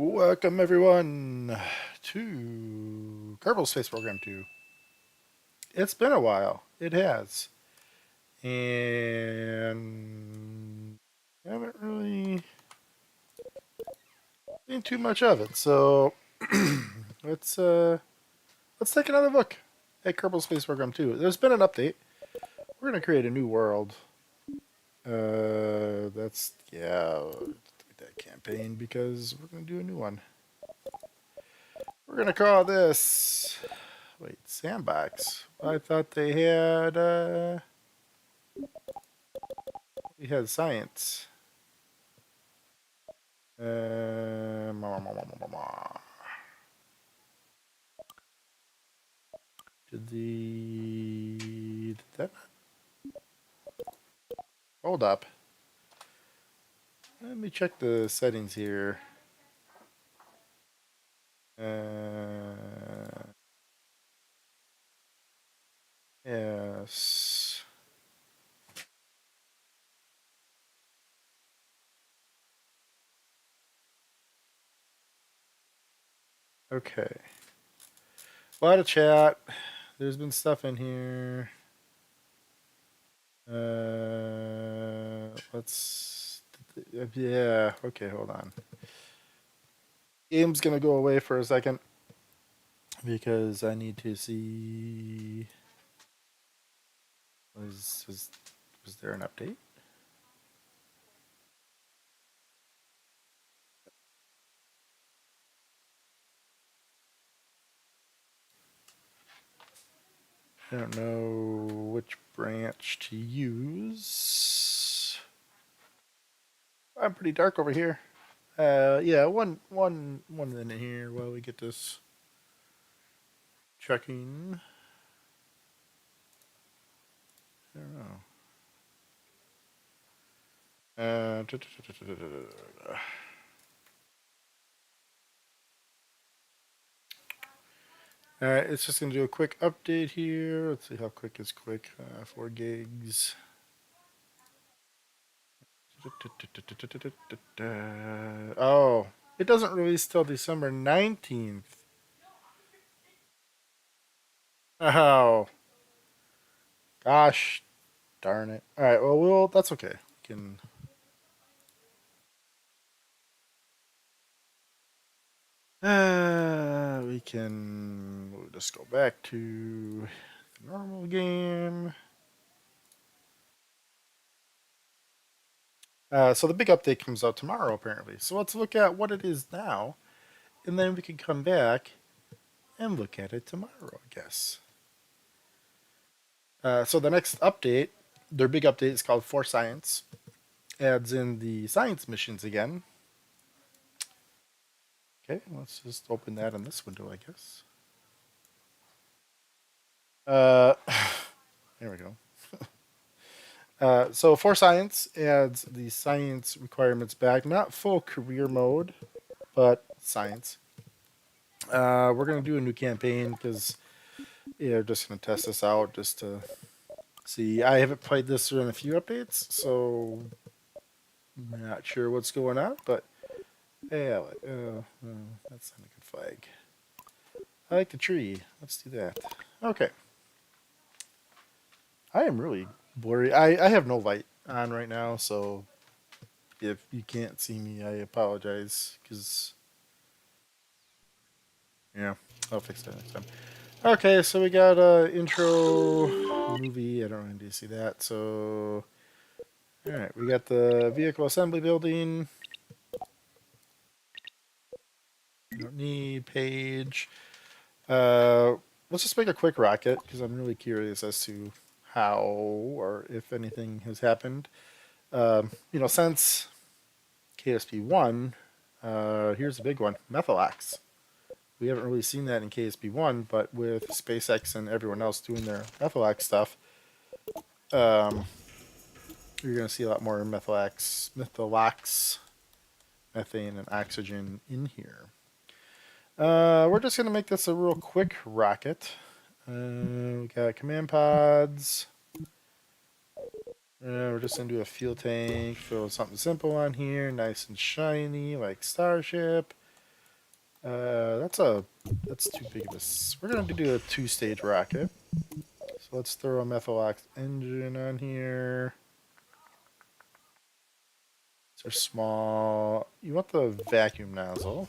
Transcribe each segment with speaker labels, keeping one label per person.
Speaker 1: Welcome everyone to Kerbal Space Program 2. It's been a while. It has. And I haven't really seen too much of it. So let's let's take another look at Kerbal Space Program 2. There's been an update. We're gonna create a new world. That's that campaign because we're gonna do a new one. We're gonna call this sandbox. I thought they had we had science. Did that hold up? Let me check the settings here. Yes. Okay. A lot of chat. There's been stuff in here. Let's. Yeah. Okay. Hold on. Game's gonna go away for a second because I need to see. Was there an update? I don't know which branch to use. I'm pretty dark over here. Yeah, one minute here while we get this checking. I don't know. Uh, Alright, it's just going to do a quick update here. Let's see how quick is quick. 4 gigs. Oh, it doesn't release till December 19th. Oh, gosh darn it. Alright, well, that's okay. We'll just go back to the normal game. So the big update comes out tomorrow, apparently. So let's look at what it is now, and then we can come back and look at it tomorrow, I guess. So the next update, their big update is called For Science. Adds in the science missions again. Okay, let's just open that in this window, I guess. Uh, there we go. So For Science adds the science requirements back. Not full career mode, but science. We're going to do a new campaign because we're just going to test this out just to see. I haven't played this in a few updates, so I'm not sure what's going on, but yeah, that's not a good flag. I like the tree. Let's do that. Okay. I am really blurry. I have no light on right now, so if you can't see me, I apologize. Because, yeah, I'll fix that next time. Okay, so we got a intro movie. I don't really need to see that. So, all right, we got the vehicle assembly building. We don't need page. Uh, let's just make a quick rocket because I'm really curious as to how or if anything has happened. Since KSP1, here's a big one, Methylax. We haven't really seen that in KSP1, but with SpaceX and everyone else doing their Methylax stuff, um, you're going to see a lot more Methylax, methane, and oxygen in here. We're just going to make this a real quick rocket. We got command pods. We're just going to do a fuel tank, throw something simple on here, nice and shiny, like Starship. That's too big of a. We're gonna do a two-stage rocket. So let's throw a methylox engine on here. They're small. You want the vacuum nozzle.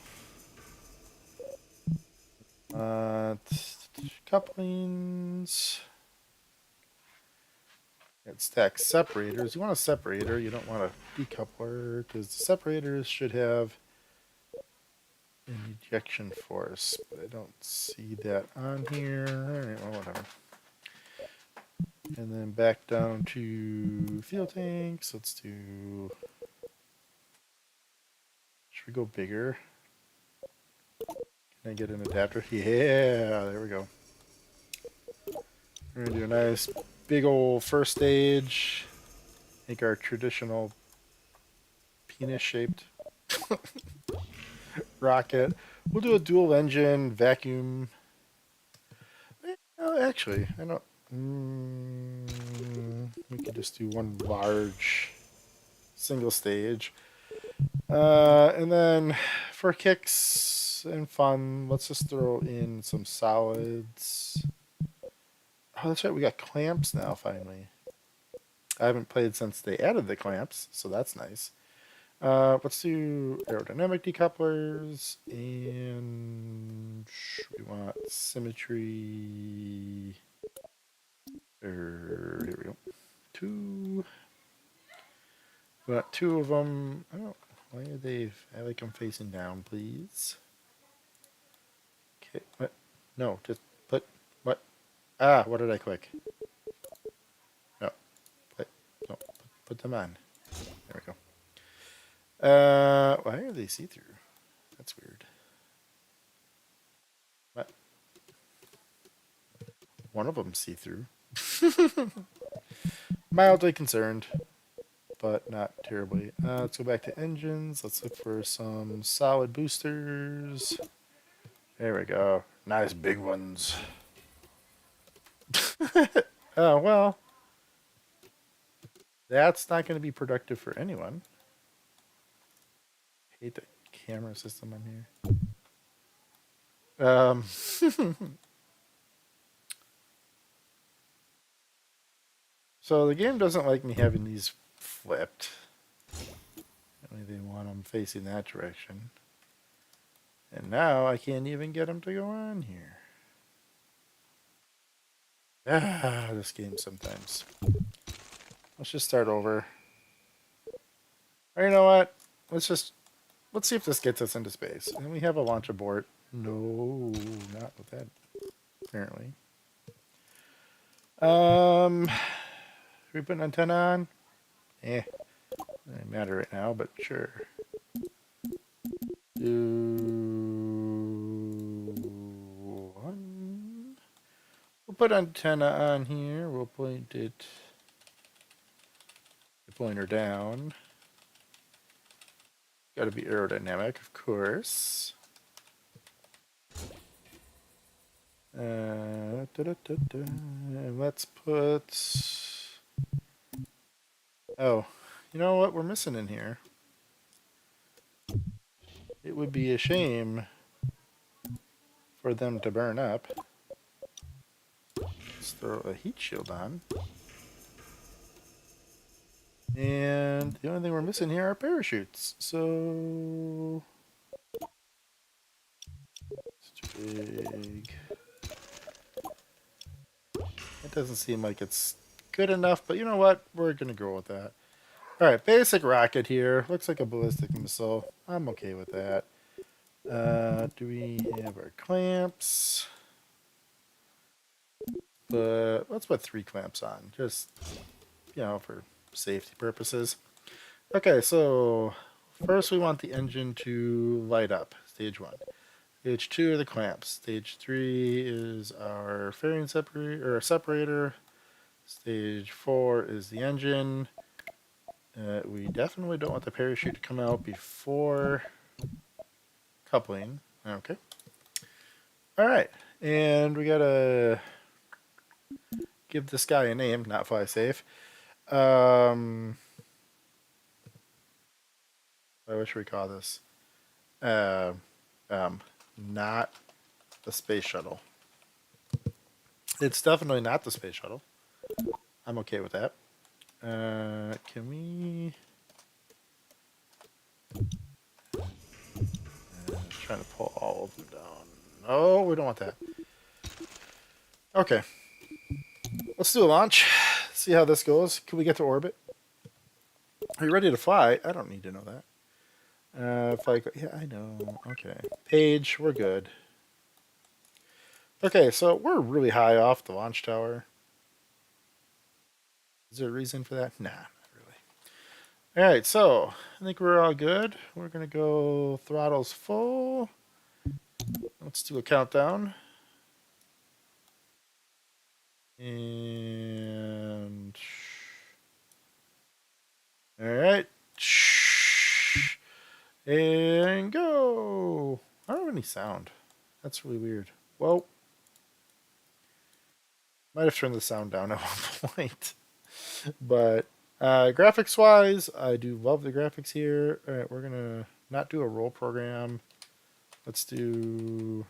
Speaker 1: Couplings. It stacks separators. You want a separator. You don't want a decoupler because the separators should have an ejection force, but I don't see that on here. All right, well, whatever. And then back down to fuel tanks. Let's do. Should we go bigger? Can I get an adapter? Yeah, there we go. We're gonna do a nice big old first stage. Make our traditional penis-shaped rocket. We'll do a dual engine vacuum. Oh, actually, I don't. We could just do one large single stage. And then for kicks and fun, let's just throw in some solids. Oh, that's right. We got clamps now, finally. I haven't played since they added the clamps, so that's nice. Let's do aerodynamic decouplers, and we want symmetry. Here we go. Two. We want two of them. I don't. Why are they? I like them facing down, please. Okay. What? No, just put. What? Ah, what did I click? No. Put. No. Put them on. There we go. Why are they see-through? That's weird. What? One of them see-through. Mildly concerned, but not terribly. Let's go back to engines. Let's look for some solid boosters. There we go. Nice big ones. Oh, well. That's not going to be productive for anyone. I hate the camera system on here. So the game doesn't like me having these flipped. They want them facing that direction. And now I can't even get them to go on here. Ah, this game sometimes. Let's just start over. Or you know what? Let's see if this gets us into space. And we have a launch abort. No, not with that. Apparently. We put an antenna on? Doesn't matter right now, but sure. Do one. We'll put antenna on here. We'll point it. The pointer down. Got to be aerodynamic, of course. Let's put. Oh, you know what we're missing in here? It would be a shame for them to burn up. Let's throw a heat shield on. And the only thing we're missing here are parachutes. So it's too big. It doesn't seem like it's good enough, but you know what? We're gonna go with that. Alright, basic rocket here. Looks like a ballistic missile. I'm okay with that. Do we have our clamps? But let's put 3 clamps on. Just, for safety purposes. Okay, so first we want the engine to light up. Stage 1. Stage 2 are the clamps. Stage 3 is our fairing separator. Stage 4 is the engine. We definitely don't want the parachute to come out before coupling. Okay. Alright. And we gotta give this guy a name, not fly safe. What should we call this? not the space shuttle. It's definitely not the space shuttle. I'm okay with that. Can we? Trying to pull all of them down. No, we don't want that. Okay, let's do a launch. See how this goes. Can we get to orbit? Are you ready to fly? I don't need to know that. Flight. Yeah, I know. Okay, page. We're good. Okay, so we're really high off the launch tower. Is there a reason for that? Nah, not really. All right, so I think we're all good. We're gonna go throttles full. Let's do a countdown. And all right, and go. I don't have any sound. That's really weird. Well, might have turned the sound down at one point, but graphics wise, I do love the graphics here. All right, we're gonna not do a roll program. Let's do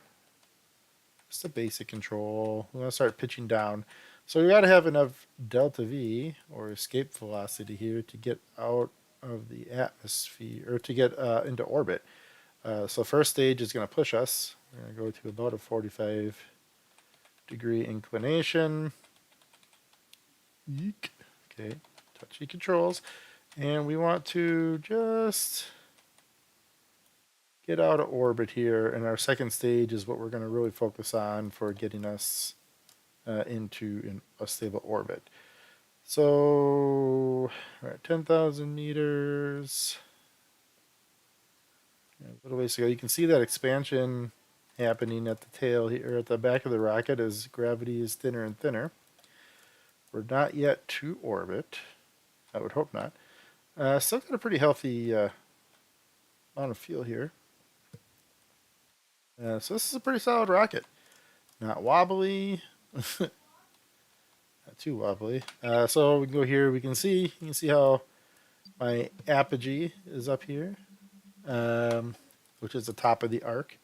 Speaker 1: just a basic control. We're gonna start pitching down. So we gotta have enough delta V or escape velocity here to get out of the atmosphere or to get into orbit. So first stage is gonna push us. We're gonna go to about a 45-degree inclination. Yeek. Okay, touchy controls. And we want to just get out of orbit here. And our second stage is what we're going to really focus on for getting us into a stable orbit. So, we're at 10,000 meters. A little ways to go. You can see that expansion happening at the tail here, at the back of the rocket as gravity is thinner and thinner. We're not yet to orbit. I would hope not. Still got a pretty healthy amount of fuel here. So this is a pretty solid rocket. Not wobbly. Not too wobbly. So we can go here. We can see. You can see how my apogee is up here, which is the top of the arc.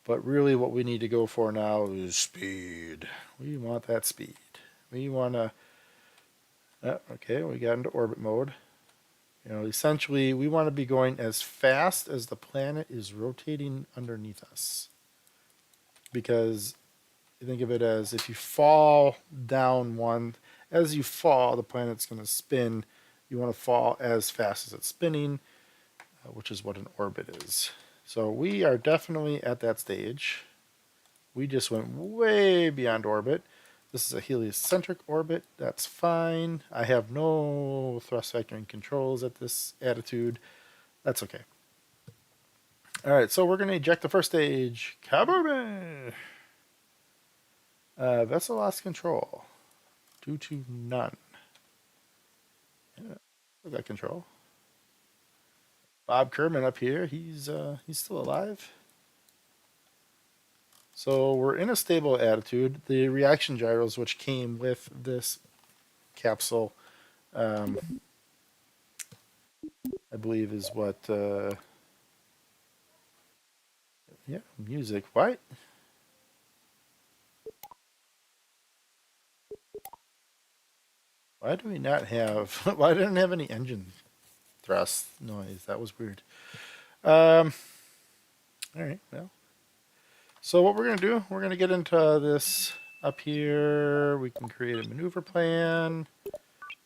Speaker 1: But really, what we need to go for now is speed. We want that speed. We want to. Okay, we got into orbit mode. You know, essentially, we want to be going as fast as the planet is rotating underneath us. Because you think of it as if you fall down one, as you fall, the planet's going to spin. You want to fall as fast as it's spinning, which is what an orbit is. So we are definitely at that stage. We just went way beyond orbit. This is a heliocentric orbit. That's fine. I have no thrust vectoring controls at this attitude. That's okay. All right, so we're going to eject the first stage. Kerbal. Vessel lost control due to none. Yeah, we got control. Bob Kerman up here. He's still alive. So we're in a stable attitude. The reaction gyros, which came with this capsule, I believe is what. Yeah, music. What? Why do we not have? Why didn't it have any engine thrust noise? That was weird. All right. Well. So what we're going to do, we're going to get into this up here. We can create a maneuver plan.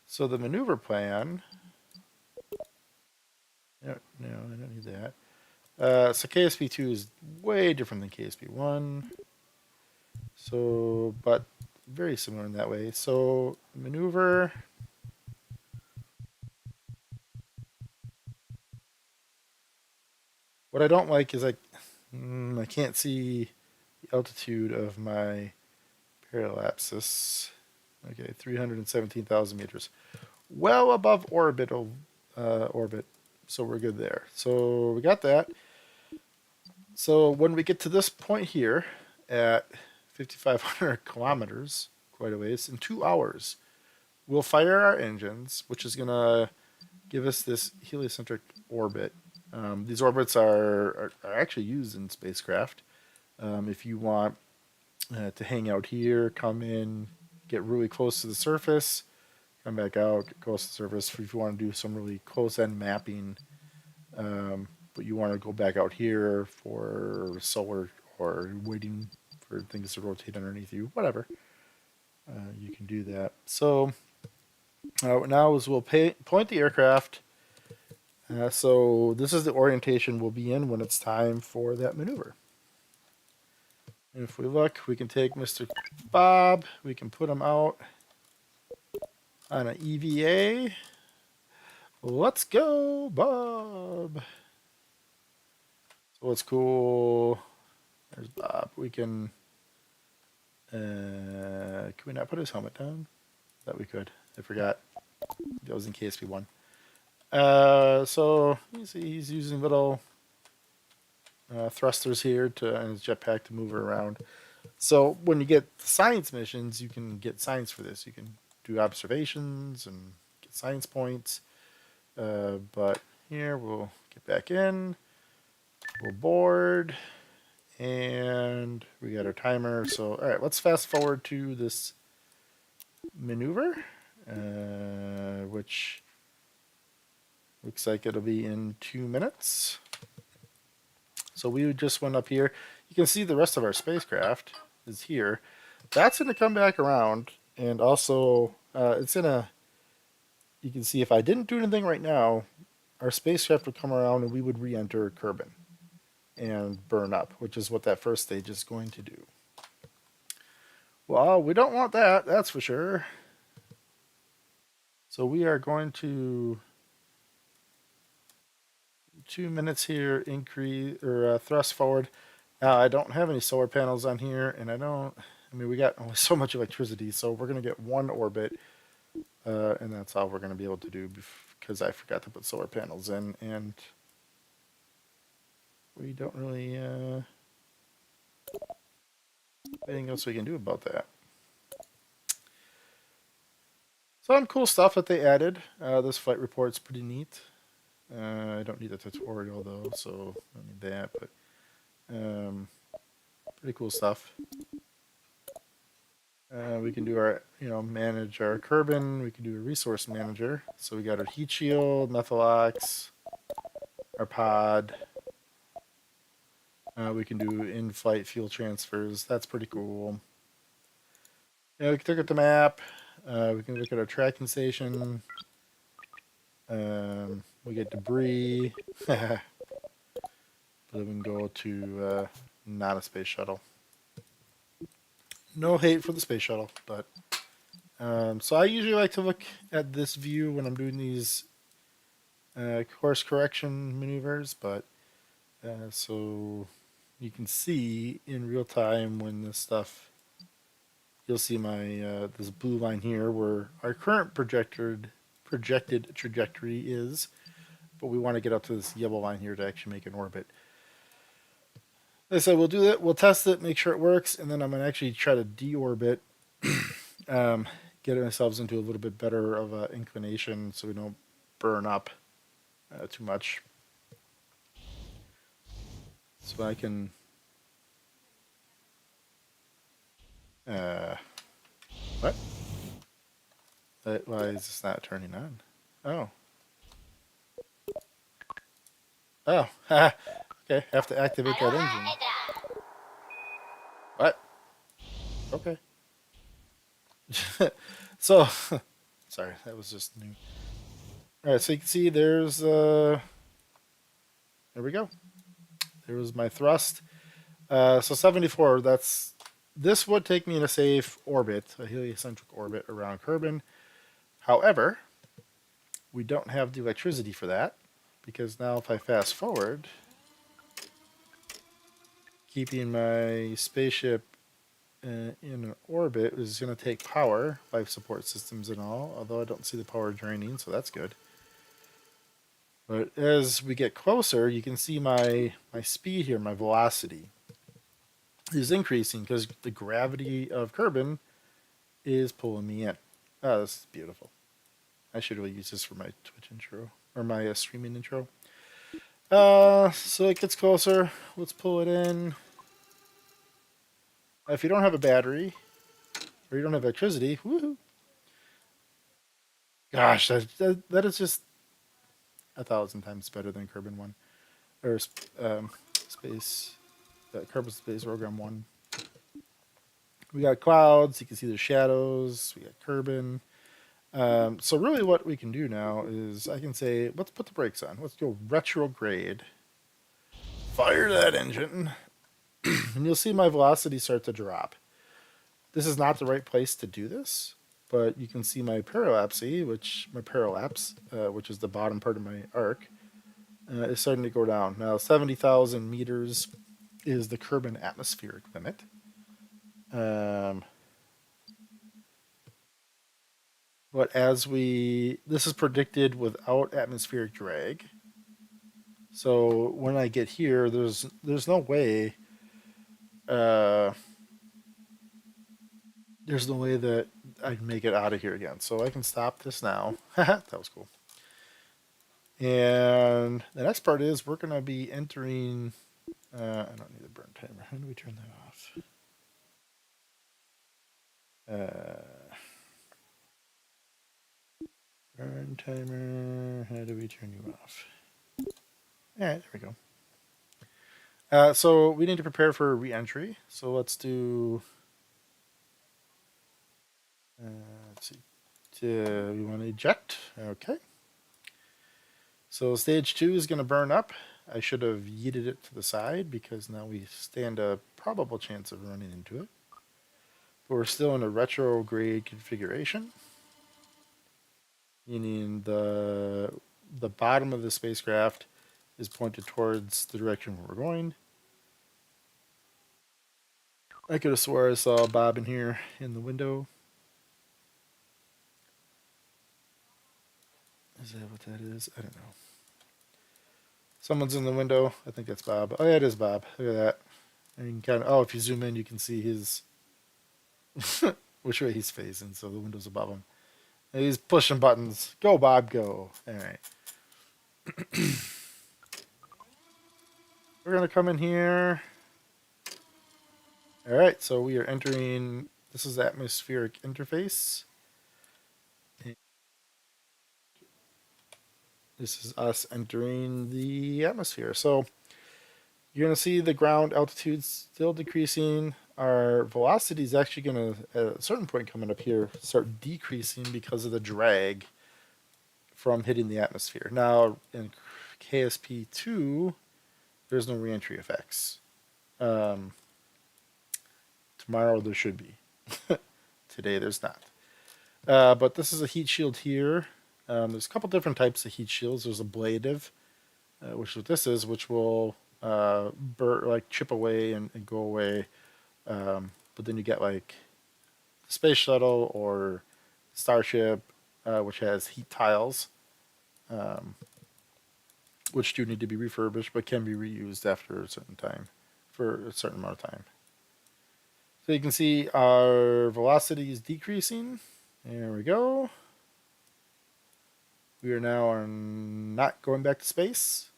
Speaker 1: So the maneuver plan, no, I don't need that. So KSP2 is way different than KSP1. So, but very similar in that way. So maneuver. What I don't like is I can't see the altitude of my parallapsis. Okay, 317,000 meters. Well above orbital orbit. So we're good there. So we got that. So when we get to this point here at 5,500 kilometers, quite a ways, in 2 hours, we'll fire our engines, which is going to give us this heliocentric orbit. These orbits are actually used in spacecraft. If you want to hang out here, come in, get really close to the surface, come back out, get close to the surface. If you want to do some really close end mapping, but you want to go back out here for solar or waiting for things to rotate underneath you, whatever, you can do that. So now is we'll point the aircraft. So this is the orientation we'll be in when it's time for that maneuver. And if we look, we can take Mr. Bob, we can put him out on an EVA. Let's go, Bob. So what's cool, there's Bob. We can we not put his helmet down? That we could. I forgot. That was in KSP1. So he's using little thrusters here to and his jetpack to move her around. So when you get science missions, you can get science for this. You can do observations and get science points. But here we'll get back in. We'll board. And we got our timer. So, all right, let's fast forward to this maneuver, which looks like it'll be in 2 minutes. So we just went up here. You can see the rest of our spacecraft is here. That's going to come back around. And also, it's in a... You can see if I didn't do anything right now, our spacecraft would come around and we would re-enter Kerbal and burn up, which is what that first stage is going to do. Well, we don't want that, that's for sure. So we are going to 2 minutes here, increase or thrust forward. Now I don't have any solar panels on here, and I mean, we got only so much electricity, so we're going to get one orbit, and that's all we're going to be able to do because I forgot to put solar panels in, and we don't really anything else we can do about that. Some cool stuff that they added. This flight report's pretty neat. I don't need a tutorial though, so I don't need that, but pretty cool stuff. We can do our, manage our Kerbal. We can do a resource manager. So we got our heat shield, Methylox, our pod. We can do in-flight fuel transfers. That's pretty cool. We can look at the map. We can look at our tracking station. We get debris. But then we can go to not a space shuttle. No hate for the space shuttle, but so I usually like to look at this view when I'm doing these course correction maneuvers, but so you can see in real time when this stuff, you'll see my this blue line here where our current projected trajectory is, but we want to get up to this yellow line here to actually make an orbit. Like I said, we'll do that. We'll test it, make sure it works, and then I'm going to actually try to deorbit, get ourselves into a little bit better of an inclination so we don't burn up too much. So I can... what? Why is this not turning on? Oh. Oh, ha. Okay, have to activate that engine. What? Okay. So, sorry, that was just new. Alright, so you can see there's, there we go. There was my thrust. So 74, this would take me in a safe orbit, a heliocentric orbit around Kerbal. However, we don't have the electricity for that, because now if I fast forward, keeping my spaceship in an orbit is going to take power, life support systems and all, although I don't see the power draining, so that's good. But as we get closer, you can see my speed here, my velocity is increasing because the gravity of Kerbal is pulling me in. Oh, this is beautiful. I should really use this for my Twitch intro, or my streaming intro. So it gets closer. Let's pull it in. If you don't have a battery or you don't have electricity, woohoo! Gosh, that is just 1,000 times better than Kerbin One or Space Kerbal Space Program One. We got clouds. You can see the shadows. We got Kerbin. So really, what we can do now is I can say, let's put the brakes on. Let's go retrograde. Fire that engine, and you'll see my velocity start to drop. This is not the right place to do this, but you can see my parallax, which is the bottom part of my arc, is starting to go down. Now, 70,000 meters is the Kerbin atmospheric limit. Um, but this is predicted without atmospheric drag. So when I get here, there's no way, uh, there's no way that I'd make it out of here again. So I can stop this now. That was cool. And the next part is we're gonna be entering. I don't need a burn timer. How do we turn that off? Burn timer. How do we turn you off? All right, there we go. So we need to prepare for re-entry. So let's do. Let's see. We want to eject. Okay. So stage 2 is going to burn up. I should have yeeted it to the side because now we stand a probable chance of running into it. But we're still in a retrograde configuration, meaning the bottom of the spacecraft is pointed towards the direction where we're going. I could have swore I saw Bob in here in the window. Is that what that is? I don't know. Someone's in the window. I think that's Bob. Oh, yeah, it is Bob. Look at that. And you can kind of, if you zoom in, you can see his, which way he's facing. So the window's above him. And he's pushing buttons. Go, Bob, go. All right. We're going to come in here. All right. So we are entering, this is the atmospheric interface. This is us entering the atmosphere. So you're going to see the ground altitude still decreasing. Our velocity is actually going to, at a certain point coming up here, start decreasing because of the drag from hitting the atmosphere. Now, in KSP2, there's no reentry effects. Tomorrow there should be. Today there's not. But this is a heat shield here. There's a couple different types of heat shields. There's ablative, which is what this is, which will chip away and go away. But then you get like the space shuttle or Starship, which has heat tiles, which do need to be refurbished but can be reused after a certain time, for a certain amount of time. So you can see our velocity is decreasing. There we go. We are now not going back to space.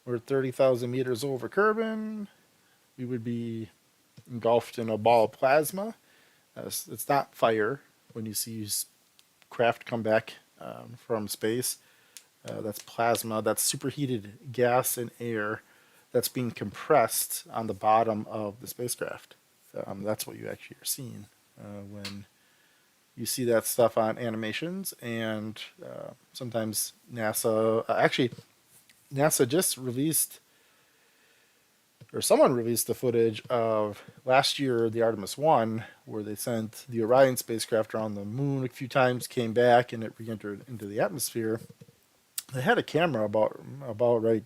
Speaker 1: We're 30,000 meters over Kerbin. We would be engulfed in a ball of plasma. It's not fire when you see craft come back from space. That's plasma. That's superheated gas and air that's being compressed on the bottom of the spacecraft. That's what you actually are seeing when you see that stuff on animations. And sometimes NASA just released, or someone released the footage of last year, the Artemis 1, where they sent the Orion spacecraft around the moon a few times, came back, and it re-entered into the atmosphere. They had a camera about right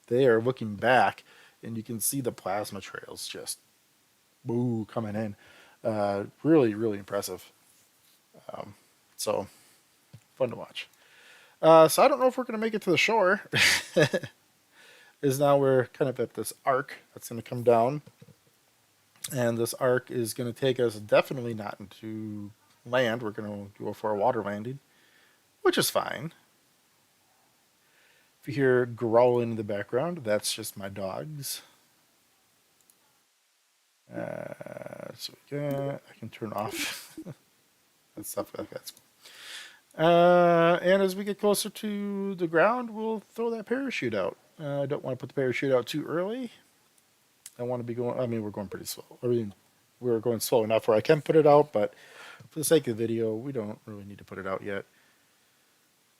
Speaker 1: there looking back, and you can see the plasma trails just coming in. Really, really impressive. So fun to watch. So I don't know if we're going to make it to the shore. Is now we're kind of at this arc that's going to come down, and this arc is going to take us definitely not into land. We're going to go for a water landing, which is fine. If you hear growling in the background, that's just my dogs. So we got, I can turn off that stuff. Okay, that's cool. And as we get closer to the ground, we'll throw that parachute out. I don't want to put the parachute out too early. I want to be going. I mean, we're going pretty slow. I mean, we're going slow enough where I can put it out, but for the sake of the video, we don't really need to put it out yet.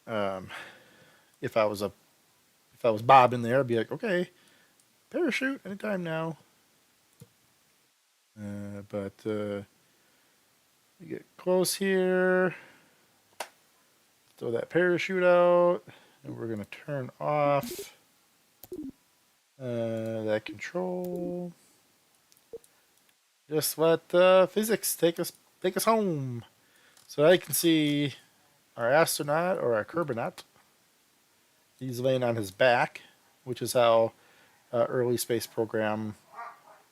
Speaker 1: Um, if I was a, if I was Bob in there, I'd be like, okay, parachute anytime now. But we get close here. Throw that parachute out, and we're gonna turn off that control. Just let physics take us home. So I can see our astronaut or our Kerbonaut. He's laying on his back, which is how early space program,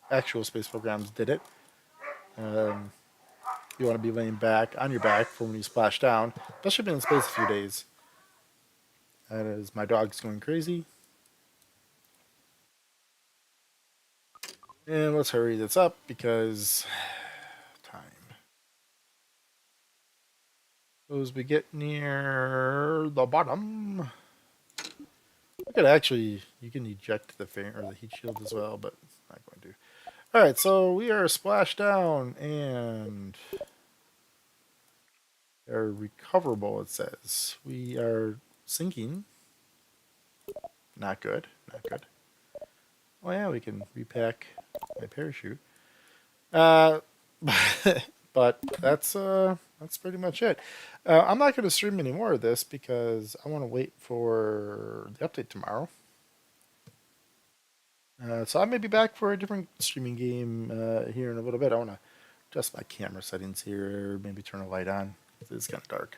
Speaker 1: actual space programs did it. Um, you want to be laying back on your back for when you splash down, especially if you've been in space a few days. That is my dog's going crazy. And let's hurry this up because time. So as we get near the bottom, I could actually, you can eject the fan or the heat shield as well, but I'm not going to. All right, so we are splashed down and are recoverable. It says we are sinking. Not good. Not good. Oh yeah, we can repack my parachute. Uh, but that's pretty much it. I'm not going to stream any more of this because I want to wait for the update tomorrow. So I may be back for a different streaming game here in a little bit. I want to adjust my camera settings here, maybe turn a light on. It's kind of dark.